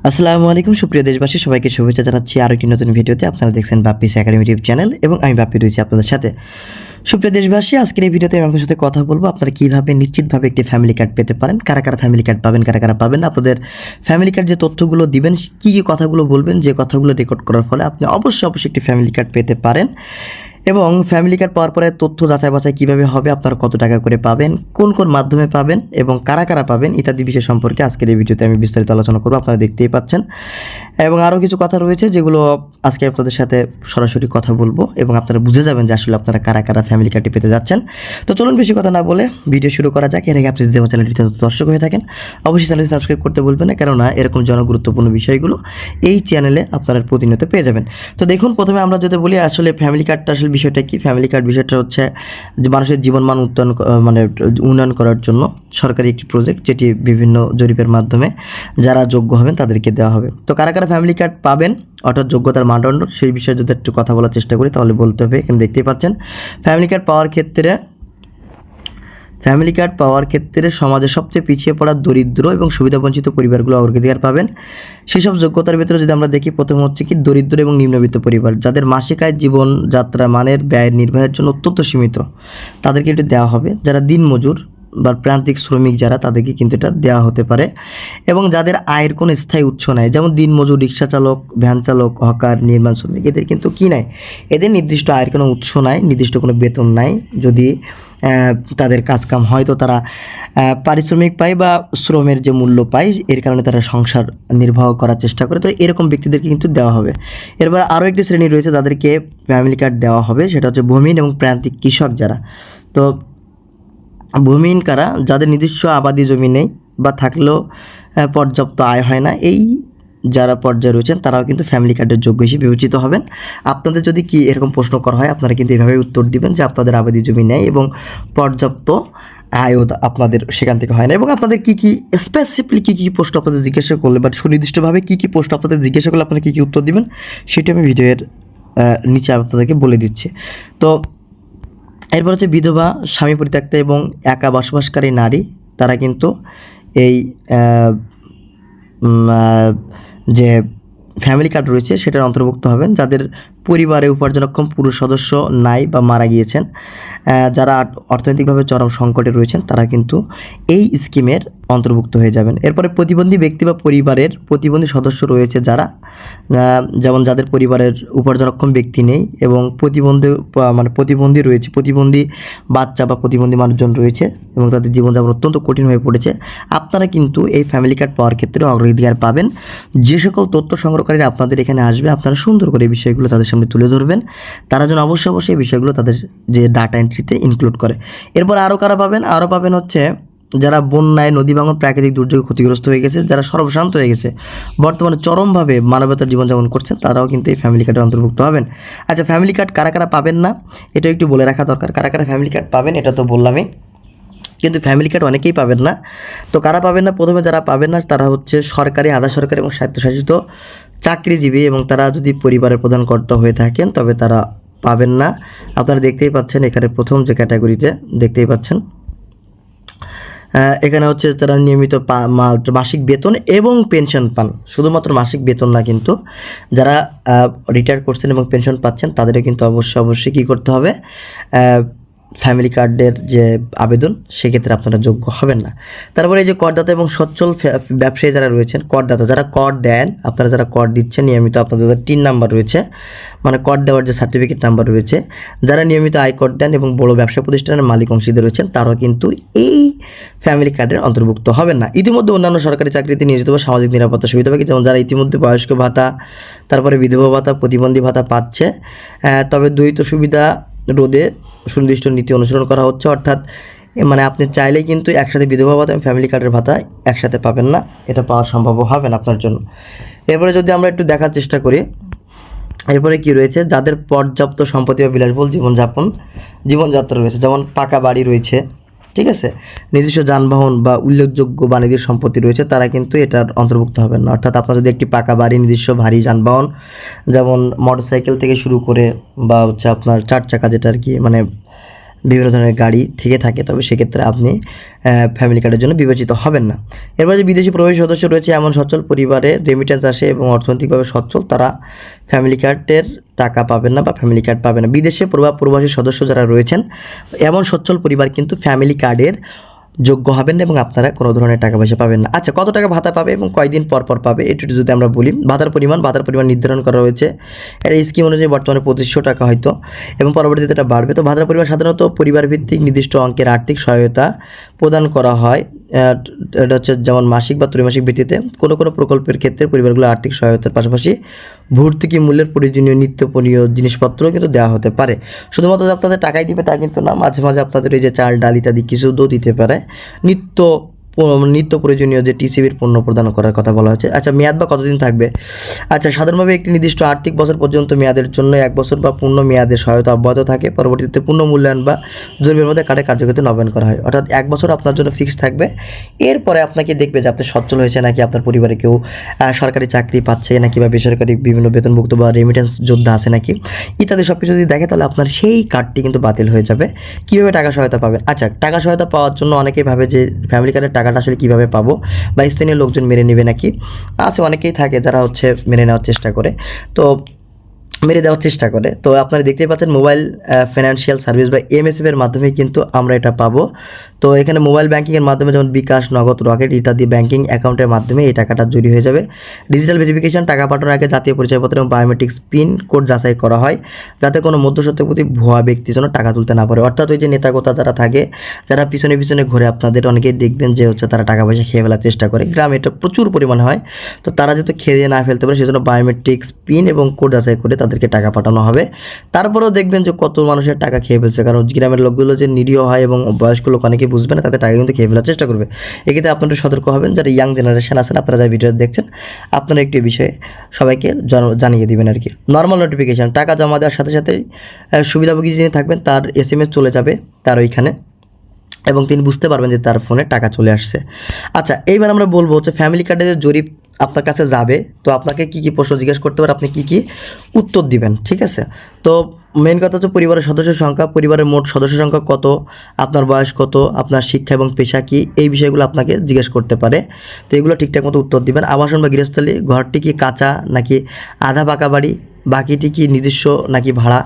আসসালামু আলাইকুম সুপ্রিয় দেশবাসী, সবাইকে শুভেচ্ছা জানাচ্ছি আরও একটি নতুন ভিডিওতে। আপনারা দেখছেন বাপ্পিস একাডেমি ইউটিউব চ্যানেল এবং আমি বাপ্পি রয়েছি আপনাদের সাথে। সুপ্রিয় দেশবাসী, আজকের এই ভিডিওতে আমি আপনাদের সাথে কথা বলবো আপনারা কীভাবে নিশ্চিতভাবে একটি ফ্যামিলি কার্ড পেতে পারেন, কারা কারা ফ্যামিলি কার্ড পাবেন, কারা কারা পাবেন না, আপনাদের ফ্যামিলি কার্ড যে তথ্যগুলো দিবেন, কী কী কথাগুলো বলবেন, যে কথাগুলো রেকর্ড করার ফলে আপনি অবশ্যই একটি ফ্যামিলি কার্ড পেতে পারেন। এবং ফ্যামিলি কার্ড পাওয়ার পরে তথ্য যাচাই বাছাই কীভাবে হবে, আপনারা কত টাকা করে পাবেন, কোন কোন মাধ্যমে পাবেন এবং কারা কারা পাবেন ইত্যাদি বিষয় সম্পর্কে আজকের এই ভিডিওতে আমি বিস্তারিত আলোচনা করবো। আপনারা দেখতেই পাচ্ছেন এবং আরও কিছু কথা রয়েছে যেগুলো আজকে আপনাদের সাথে সরাসরি কথা বলবো এবং আপনারা বুঝে যাবেন যে আসলে আপনারা কারা কারা ফ্যামিলি কার্ডটি পেতে যাচ্ছেন। তো চলুন বেশি কথা না বলে ভিডিও শুরু করা যাক। এর আগে আপনি যদি আমার চ্যানেলটিতে দর্শক হয়ে থাকেন অবশ্যই চ্যানেলটি সাবস্ক্রাইব করতে বলবেন না, কেননা এরকম জনগুরুত্বপূর্ণ বিষয়গুলো এই চ্যানেলে আপনারা প্রতিনিয়ত পেয়ে যাবেন। তো দেখুন, প্রথমে আমরা যদি বলি আসলে ফ্যামিলি কার্ডটা আসলে বিষয়টা কি। ফ্যামিলি কার্ড বিষয়টা হচ্ছে যে মানুষের জীবনমান উন্নয়ন করার জন্য সরকারি একটি প্রজেক্ট, যেটি বিভিন্ন জরিপের মাধ্যমে যারা যোগ্য হবেন তাদেরকে দেওয়া হবে। তো কারা কারা ফ্যামিলি কার্ড পাবেন, অর্থাৎ যোগ্যতার মানদণ্ড, সেই বিষয়ে যদি একটু কথা বলার চেষ্টা করি তাহলে বলতে হবে। এখানে দেখতেই পাচ্ছেন ফ্যামিলি কার্ড পাওয়ার ক্ষেত্রে সমাজের সবচেয়ে পিছিয়ে পড়া দরিদ্র এবং সুবিধাবঞ্চিত পরিবারগুলো অগ্রাধিকার পাবেন। সেসব যোগ্যতার ভিতরে যদি আমরা দেখি, প্রথম হচ্ছে কি দরিদ্র এবং নিম্নবিত্ত পরিবার, যাদের মাসিক আয় জীবনযাত্রা মানের ব্যয় নির্বাহের জন্য অত্যন্ত সীমিত, তাদেরকে এটা দেওয়া হবে। যারা দিনমজুর বা প্রান্তিক শ্রমিক যারা, তাদেরকে কিন্তু এটা দেওয়া হতে পারে। এবং যাদের আয়ের কোনো স্থায়ী উৎস নাই, যেমন দিনমজুর, রিক্সা চালক, ভ্যান চালক, হকার, নির্মাণ শ্রমিক, এদের কিন্তু কি নাই, এদের নির্দিষ্ট আয়ের কোনো উৎস নাই, নির্দিষ্ট কোনো বেতন নাই। যদি তাদের কাজকাম হয় তো তারা পারিশ্রমিক পায় বা শ্রমের যে মূল্য পায়, এর কারণে তারা সংসার নির্বাহ করার চেষ্টা করে। তো এরকম ব্যক্তিদেরকে কিন্তু দেওয়া হবে। এরপর আরও একটি শ্রেণী রয়েছে যাদেরকে ফ্যামিলি কার্ড দেওয়া হবে, সেটা হচ্ছে ভূমিহীন এবং প্রান্তিক কৃষক যারা। তো ভূমিহীন কারা, যাদের নিজস্ব আবাদি জমি নেই বা থাকলেও পর্যাপ্ত আয় হয় না, এই যারা পর্যায়ে রয়েছেন তারাও কিন্তু ফ্যামিলি কার্ডের যোগ্য হিসেবে বিবেচিত হবেন। আপনাদের যদি কি এরকম প্রশ্ন করা হয়, আপনারা কিন্তু এভাবে উত্তর দিবেন যে আপনাদের আবাদি জমি নেই এবং পর্যাপ্ত আয়ও আপনাদের সেখান থেকে হয় না। এবং আপনাদের কী কী স্পেসিফিকলি কী প্রশ্ন আপনাদের জিজ্ঞাসা করলে বা সুনির্দিষ্টভাবে কী প্রশ্ন আপনাদের জিজ্ঞাসা করলে আপনারা কী উত্তর দিবেন, সেটা আমি ভিডিওর নিচে আপনাদেরকে বলে দিচ্ছি। তো এরপর হচ্ছে বিধবা, স্বামী পরিত্যক্তা এবং একা বসবাসকারী নারী, তারা কিন্তু এই যে ফ্যামিলি কার্ড রয়েছে সেটার অন্তর্ভুক্ত হবেন। যাদের পরিবারে উপার্জনক্ষম পুরুষ সদস্য নাই বা মারা গিয়েছেন, যারা অর্থনৈতিকভাবে চরম সংকটে রয়েছেন, তারা কিন্তু এই স্কিমের অন্তর্ভুক্ত হয়ে যাবেন। এরপরে প্রতিবন্ধী ব্যক্তি বা পরিবারের প্রতিবন্ধী সদস্য রয়েছে যারা, যেমন যাদের পরিবারের উপার্জনক্ষম ব্যক্তি নেই এবং প্রতিবন্ধী রয়েছে, প্রতিবন্ধী বাচ্চা বা প্রতিবন্ধী মানুষজন রয়েছে এবং তাদের জীবনযাপন অত্যন্ত কঠিন হয়ে পড়েছে, আপনারা কিন্তু এই ফ্যামিলি কার্ড পাওয়ার ক্ষেত্রে অগ্রাধিকার পাবেন। যে সকল তথ্য সংগ্রহকারীরা আপনাদের এখানে আসবে, আপনারা সুন্দর করে এই বিষয়গুলো তাদের সামনে তুলে ধরবেন। তারা যেন অবশ্যই এই বিষয়গুলো তাদের যে ডাটা এন্ট্রিতে ইনক্লুড করে। এরপর আরও কারা পাবেন, আরও পাবেন হচ্ছে যারা বন্যায়, নদী ভাঙন, প্রাকৃতিক দুর্যোগে ক্ষতিগ্রস্ত হয়ে গেছে, যারা সর্বশান্ত হয়ে গেছে, বর্তমানে চরমভাবে মানবতার জীবনযাপন করছেন, তারাও কিন্তু এই ফ্যামিলি কার্ডে অন্তর্ভুক্ত হবেন। আচ্ছা, ফ্যামিলি কার্ড কারা কারা পাবেন না এটা একটু বলে রাখা দরকার। কারা কারা ফ্যামিলি কার্ড পাবেন এটা তো বললামই, কিন্তু ফ্যামিলি কার্ড অনেকেই পাবেন না। তো কারা পাবেন না, প্রথমে যারা পাবেন না তারা হচ্ছে সরকারি, আধা সরকারি এবং স্বায়ত্তশাসিত চাকরিজীবী, এবং তারা যদি পরিবারের প্রধান কর্তা হয়ে থাকেন তবে তারা পাবেন না। আপনারা দেখতেই পাচ্ছেন এখানে প্রথম যে ক্যাটাগরিতে দেখতেই পাচ্ছেন, এখানে হচ্ছে তারা নিয়মিত মাসিক বেতন এবং পেনশন পান। শুধুমাত্র মাসিক বেতন না, কিন্তু যারা রিটায়ার করছেন এবং পেনশন পাচ্ছেন তাদেরও কিন্তু অবশ্যই কী করতে হবে, ফ্যামিলি কার্ডের যে আবেদন, সেক্ষেত্রে আপনারা যোগ্য হবেন না। তারপরে এই যে করদাতা এবং সচ্ছল ব্যবসায়ী যারা রয়েছেন, করদাতা যারা কর দেন, আপনারা যারা কর দিচ্ছেন নিয়মিত, আপনাদের যাদের টিন নাম্বার রয়েছে, মানে কর দেওয়ার যে সার্টিফিকেট নাম্বার রয়েছে, যারা নিয়মিত আয় কর দেন এবং বড় ব্যবসা প্রতিষ্ঠানের মালিক অংশীদার রয়েছেন, তারাও কিন্তু এই ফ্যামিলি কার্ডের অন্তর্ভুক্ত হবেন না। ইতিমধ্যে অন্যান্য সরকারি চাকরিতে নিয়োজিত বা সামাজিক নিরাপত্তা সুবিধাভোগী, যেমন যারা ইতিমধ্যে বয়স্ক ভাতা, তারপরে বিধবা ভাতা, প্রতিবন্ধী ভাতা পাচ্ছে, তবে দ্বৈত সুবিধা রোধে সুনির্দিষ্ট নীতি অনুসরণ করা হচ্ছে। অর্থাৎ মানে আপনি চাইলেই কিন্তু একসাথে বিধবা ভাতা এবং ফ্যামিলি কার্ডের ভাতা একসাথে পাবেন না, এটা পাওয়া সম্ভব হবে না আপনার জন্য। এরপরে যদি আমরা একটু দেখার চেষ্টা করি, এরপরে কি রয়েছে, যাদের পর্যাপ্ত সম্পত্তি বা বিলাসবহুল জীবনযাত্রা রয়েছে, যেমন পাকা বাড়ি রয়েছে, ঠিক আছে, নিজস্ব যানবাহন বা উল্লেখযোগ্য বাণিজ্যিক সম্পত্তি রয়েছে, তারা কিন্তু এটার অন্তর্ভুক্ত হবেন না। অর্থাৎ আপনার যদি একটি পাকা বাড়ি, নিজস্ব ভারী যানবাহন, যেমন মোটরসাইকেল থেকে শুরু করে বা হচ্ছে আপনার 4 চাকা, যেটা আর কি মানে বিভিন্ন ধরনের গাড়ি থেকে থাকে, তবে সেক্ষেত্রে আপনি ফ্যামিলি কার্ডের জন্য বিবেচিত হবেন না। এরপর যে বিদেশি প্রবাসী সদস্য রয়েছে, এমন সচ্ছল পরিবারে রেমিটেন্স আসে এবং অর্থনৈতিকভাবে সচ্ছল, তারা ফ্যামিলি কার্ডের টাকা পাবেন না বা ফ্যামিলি কার্ড পাবে না। বিদেশে প্রবাসী সদস্য যারা রয়েছেন, এমন সচ্ছল পরিবার কিন্তু ফ্যামিলি কার্ডের যোগ্য হবেন না এবং আপনারা কোনো ধরনের টাকা পয়সা পাবেন না। আচ্ছা, কত টাকা ভাতা পাবে এবং কয়দিন পর পর পাবে, একটু যদি আমরা বলি। ভাতার পরিমাণ নির্ধারণ করা হয়েছে। এটা স্কিম অনুযায়ী বর্তমানে 2500 টাকা হয়তো, এবং পরবর্তীতে এটা বাড়বে। তো ভাতার পরিমাণ সাধারণত পরিবার ভিত্তিক নির্দিষ্ট অঙ্কের আর্থিক সহায়তা প্রদান করা হয়। এটা হচ্ছে যেমন মাসিক বা ত্রৈমাসিক ভিত্তিতে। কোনো কোনো প্রকল্পের ক্ষেত্রে পরিবারগুলো আর্থিক সহায়তার পাশাপাশি ভর্তুকি মূল্যের প্রয়োজনীয় নিত্যপণীয় জিনিসপত্রও কিন্তু দেওয়া হতে পারে। শুধুমাত্র যে আপনাদের টাকাই দিবে তা কিন্তু না, মাঝে মাঝে আপনাদের এই যে চাল, ডাল ইত্যাদি কিছুও দিতে পারে। নিত্য প্রয়োজনীয় যে টিসিবির পণ্য প্রদান করার কথা বলা হয়েছে। আচ্ছা, মেয়াদ বা কতদিন থাকবে? আচ্ছা, সাধারণভাবে একটি নির্দিষ্ট আর্থিক বছর পর্যন্ত মেয়াদের জন্য 1 বছর বা পূর্ণ মেয়াদের সহায়তা অব্যাহত থাকে। পরবর্তীতে পূর্ণ মূল্যায়ন বা জরিপের মধ্যে কার্ডের কার্যকারিতা নবায়ন করা হয়। অর্থাৎ 1 বছর আপনার জন্য ফিক্স থাকবে। এরপরে আপনাকে দেখবে যে আপনি সচ্ছল হয়েছে নাকি, আপনার পরিবারে কেউ সরকারি চাকরি পাচ্ছে নাকি, বা বেসরকারি বিভিন্ন বেতনভুক্ত বা রেমিটেন্স যোদ্ধা আছে নাকি, ইত্যাদি সব কিছু যদি দেখে, তাহলে আপনার সেই কার্ডটি কিন্তু বাতিল হয়ে যাবে। কীভাবে টাকা সহায়তা পাবেন? আচ্ছা, টাকা সহায়তা পাওয়ার জন্য অনেকেই ভাবে যে ফ্যামিলি কার্ডের টাকাটা আসলে কীভাবে পাবো, বা স্থানীয় লোকজন মেনে নেবে নাকি। আছে অনেকেই থাকে যারা হচ্ছে মেনে নেওয়ার চেষ্টা করে, তো মেরে দেওয়ার চেষ্টা করে। তো আপনারা দেখতেই পাচ্ছেন মোবাইল ফিনান্সিয়াল সার্ভিস বা MSF এর মাধ্যমে কিন্তু আমরা এটা পাবো। তো এখানে মোবাইল ব্যাঙ্কিংয়ের মাধ্যমে যেমন বিকাশ, নগদ, রকেট ইত্যাদি ব্যাঙ্কিং অ্যাকাউন্টের মাধ্যমে এই টাকাটা জড়ি হয়ে যাবে। ডিজিটাল ভেরিফিকেশন, টাকা পাঠানোর আগে জাতীয় পরিচয়পত্র এবং বায়োমেট্রিক্স পিন কোড যাচাই করা হয়, যাতে কোনো মধ্যস্বত্বপতি ভুয়া ব্যক্তি যেন টাকা তুলতে না পারে। অর্থাৎ ওই যে নেতাগোতা যারা থাকে, যারা পিছনে পিছনে ঘুরে, আপনাদের অনেকেই দেখবেন যে হচ্ছে তারা টাকা পয়সা খেয়ে ফেলার চেষ্টা করে। গ্রামে এটা প্রচুর পরিমাণে হয়। তো তারা যেহেতু খেয়ে না ফেলতে পারে, সেজন্য বায়োমেট্রিক্স পিন এবং কোড যাচাই করে তাদেরকে টাকা পাঠানো হবে। তারপরেও দেখবেন যে কত মানুষের টাকা খেয়ে ফেলছে, কারণ গ্রামের লোকগুলো যে নিরীহ হয় এবং বয়স্ক লোক অনেকে বুঝবে না, তাদের টাকা কিন্তু খেয়ে ফেলার চেষ্টা করবে। এক্ষেত্রে আপনারা সতর্ক হবেন, যারা ইয়াং জেনারেশন আছেন, আপনারা যারা ভিডিও দেখছেন, আপনারা একটি বিষয়ে সবাইকে জানিয়ে দিবেন আর কি। নর্মাল নোটিফিকেশান, টাকা জমা দেওয়ার সাথে সাথেই সুবিধাভোগী যিনি থাকবেন তার SMS চলে যাবে তার ওইখানে, এবং তিনি বুঝতে পারবেন যে তার ফোনে টাকা চলে আসছে। আচ্ছা, এইবার আমরা বলবো হচ্ছে ফ্যামিলি কার্ডের যে জরিপ আপনার কাছে যাবে, তো আপনাকে কী কী প্রশ্ন জিজ্ঞেস করতে পারে, আপনি কী কী উত্তর দিবেন, ঠিক আছে? তো মেন কথা হচ্ছে পরিবারের সদস্য সংখ্যা, পরিবারের মোট সদস্য সংখ্যা কত, আপনার বয়স কত, আপনার শিক্ষা এবং পেশা কী, এই বিষয়গুলো আপনাকে জিজ্ঞেস করতে পারে। তো এগুলো ঠিকঠাক মতো উত্তর দিবেন। আবাসন বা গৃহস্থলী, ঘরটি কি কাঁচা নাকি আধা পাকা বাড়ি, বাকিটি কি নিজস্ব নাকি ভাড়া,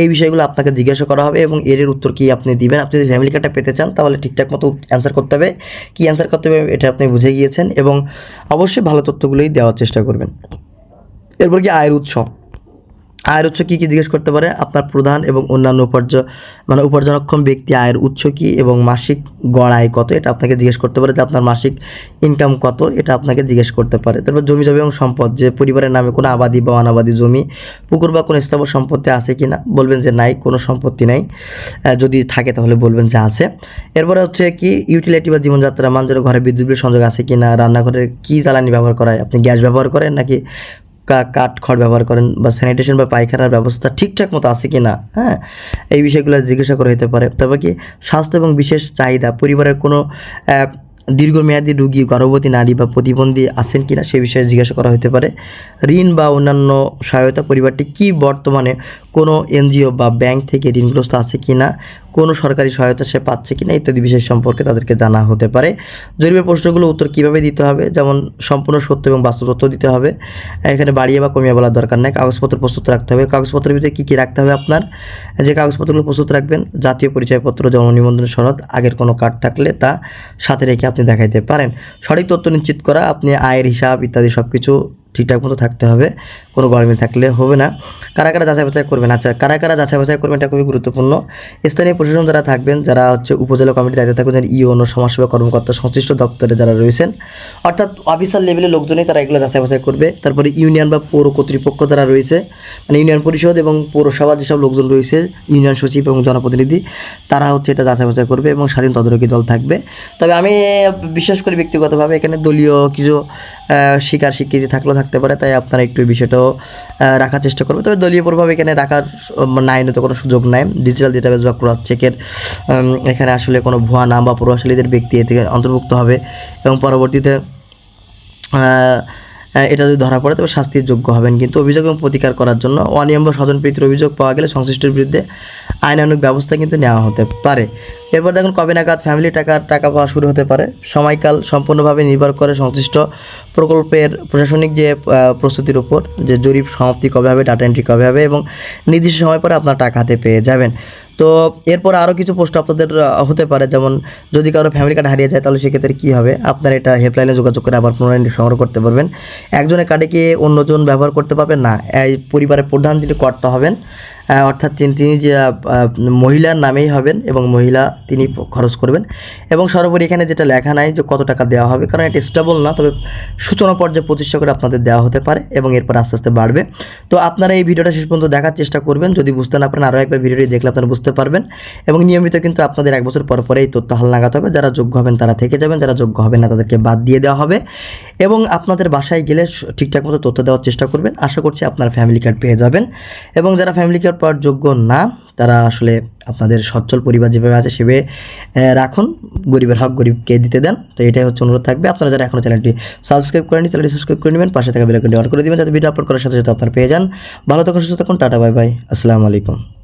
এই বিষয়গুলো আপনাকে জিজ্ঞাসা করা হবে এবং এর উত্তর কি আপনি দিবেন। আপনি যদি ফ্যামিলি কার্ডটা পেতে চান, তাহলে ঠিকঠাক মতো অ্যান্সার করতে হবে। কী অ্যান্সার করতে হবে এটা আপনি বুঝে গিয়েছেন, এবং অবশ্যই ভালো তথ্যগুলোই দেওয়ার চেষ্টা করবেন। এরপর কি আয়ের উৎস, আয়ের উৎস কী কী জিজ্ঞেস করতে পারে, আপনার প্রধান এবং অন্যান্য উপার্জনক্ষম ব্যক্তি আয়ের উৎস কী এবং মাসিক গড় আয় কত, এটা আপনাকে জিজ্ঞেস করতে পারে। যে আপনার মাসিক ইনকাম কত, এটা আপনাকে জিজ্ঞেস করতে পারে। তারপর জমি জমি এবং সম্পদ, যে পরিবারের নামে কোনো আবাদি বা অনাবাদি জমি, পুকুর বা কোনো স্থাবর সম্পত্তি আছে কি না, বলবেন যে নাই, কোনো সম্পত্তি নাই। যদি থাকে তাহলে বলবেন যে আছে। এরপরে হচ্ছে কি ইউটিলিটি বা জীবনযাত্রার মান, যেন ঘরে বিদ্যুৎ বিল সংযোগ আছে কি না, রান্নাঘরে কী জ্বালানি ব্যবহার করা হয়, আপনি গ্যাস ব্যবহার করেন নাকি কাঠ খড় ব্যবহার করেন, বা স্যানিটেশন বা পায়খানার ব্যবস্থা ঠিকঠাক মতো আছে কি না, হ্যাঁ, এই বিষয়গুলো জিজ্ঞাসা করা হতে পারে। তারপর কি স্বাস্থ্য এবং বিশেষ চাহিদা, পরিবারের কোনো দীর্ঘমেয়াদী রোগী, গর্ভবতী নারী বা প্রতিবন্ধী আছেন কি না, সে বিষয়ে জিজ্ঞাসা করা হতে পারে। ঋণ বা অন্যান্য সহায়তা, পরিবারটি কি বর্তমানে কোনো NGO বা ব্যাংক থেকে ঋণগ্রস্ত আছে কি না, কোনো সরকারি সহায়তা সে পাচ্ছে কি না, ইত্যাদি বিষয় সম্পর্কে তাদেরকে জানা হতে পারে। জরিপের প্রশ্নগুলো উত্তর কীভাবে দিতে হবে, যেমন সম্পূর্ণ সত্য এবং বাস্তব তথ্য দিতে হবে। এখানে বাড়িয়ে বা কমিয়ে বলার দরকার নেই। কাগজপত্র প্রস্তুত রাখতে হবে। কাগজপত্রের ভিতরে কী কী রাখতে হবে, আপনার যে কাগজপত্রগুলো প্রস্তুত রাখবেন, জাতীয় পরিচয়পত্র, জন্ম নিবন্ধন সনদ, আগের কোনো কার্ড থাকলে তা সাথে রেখে আপনি দেখাইতে পারেন। সঠিক তথ্য নিশ্চিত করা, আপনি আয়ের হিসাব ইত্যাদি সব কিছু ঠিকঠাক মতো থাকতে হবে, কোনো গরমিল থাকলে হবে না। কারা কারা যাচাই বাছাই করবেন, আচ্ছা কারা কারা যাচাই বাছাই করবেন, এটা খুবই গুরুত্বপূর্ণ। স্থানীয় প্রশাসন যারা থাকবেন, যারা হচ্ছে উপজেলা কমিটির দায়িত্বে থাকবেন, ইউনো সমাজসেবা কর্মকর্তা, সংশ্লিষ্ট দপ্তরে যারা রয়েছেন, অর্থাৎ অফিসার লেভেলের লোকজনই তারা এগুলো যাচাই বাছাই করবে। তারপরে ইউনিয়ন বা পৌর কর্তৃপক্ষ যারা রয়েছে, মানে ইউনিয়ন পরিষদ এবং পৌরসভা যেসব লোকজন রয়েছে, ইউনিয়ন সচিব এবং জনপ্রতিনিধি, তারা হচ্ছে এটা যাচাই বাছাই করবে এবং স্বাধীন তদারকি দল থাকবে। তবে আমি বিশ্বাস করি ব্যক্তিগতভাবে এখানে দলীয় কিছু স্বীকৃতি থাকলেও থাকতে পারে, তাই আপনারা একটু এই বিষয়টাও রাখার চেষ্টা করবে। তবে দলীয় প্রভাব এখানে রাখার আইনত কোনো সুযোগ নাই। ডিজিটাল ডেটাবেস বা ক্রস চেকের এখানে আসলে কোনো ভুয়া নাম বা প্রভাবশালীদের ব্যক্তি এ থেকে অন্তর্ভুক্ত হবে, এবং পরবর্তীতে এটা যদি ধরা পড়ে তবে শাস্তির যোগ্য হবেন। কিন্তু অভিযোগ এবং প্রতিকার করার জন্য অনিয়ম বা স্বজনপ্রীতির অভিযোগ পাওয়া গেলে সংশ্লিষ্টের বিরুদ্ধে আইনানুগ ব্যবস্থা কিন্তু নেওয়া হতে পারে। এরপর দেখুন কবে নাগাদ ফ্যামিলি টাকা পাওয়া শুরু হতে পারে। সময়কাল সম্পূর্ণভাবে নির্ভর করে সংশ্লিষ্ট প্রকল্পের প্রশাসনিক যে প্রস্তুতির উপর, যে জরিপ সমাপ্তি কবে হবে, ডাটা এন্ট্রি কবে হবে এবং নির্দিষ্ট সময় পরে আপনার টাকা হাতে পেয়ে যাবেন। তো এরপর আরও কিছু প্রশ্ন আপনাদের হতে পারে, যেমন যদি কারো ফ্যামিলি কার্ড হারিয়ে যায় তাহলে সেক্ষেত্রে কী হবে। আপনার এটা হেল্পলাইনে যোগাযোগ করে আবার পুনরায় সংগ্রহ করতে পারবেন। একজনের কার্ডে কি অন্যজন ব্যবহার করতে পারবেন না, এই পরিবারের প্রধান যিনি কর্তা হবেন, অর্থাৎ তিনি যে মহিলার নামেই হবেন এবং মহিলা তিনি খরচ করবেন। এবং সর্বোপরি এখানে যেটা লেখা নাই যে কত টাকা দেওয়া হবে, কারণ এটা স্টেবল না, তবে সূচনা পর্যায়ে প্রতিষ্ঠা করে আপনাদের দেওয়া হতে পারে এবং এরপর আস্তে আস্তে বাড়বে। তো আপনারা এই ভিডিওটা শেষ পর্যন্ত দেখার চেষ্টা করবেন। যদি বুঝতে না পারেন আরও একবার ভিডিওটি দেখলে আপনারা বুঝতে পারবেন। এবং নিয়মিত কিন্তু আপনাদের 1 বছর পর পরে এই তথ্য হালনাগাদ হবে। যারা যোগ্য হবেন তারা থেকে যাবেন, যারা যোগ্য হবেন না তাদেরকে বাদ দিয়ে দেওয়া হবে। এবং আপনাদের বাসায় গেলে ঠিকঠাক মতো তথ্য দেওয়ার চেষ্টা করবেন। আশা করছি আপনারা ফ্যামিলি কার্ড পেয়ে যাবেন। এবং যারা ফ্যামিলি কার্ড পাওয়ার যোগ্য না তারা আসলে আপনাদের সচ্ছল পরিবার যেভাবে আছে সেভাবে রাখুন, গরিবের হক গরিবকে দিতে দেন। তো এটাই হচ্ছে অনুরোধ থাকবে। আপনারা যারা এখনও চ্যানেলটি সাবস্ক্রাইব করেনি চ্যানেলটি সাবস্ক্রাইব করে নেবেন, পাশে থাকা বেল আইকনটি অন করে দিবেন যাতে ভিডিও আপলোড করার সাথে সাথে আপনার পেয়ে যান। ভালো থাকুন, সুস্থ থাকুন, টাটা বাই বাই, আসসালামু আলাইকুম।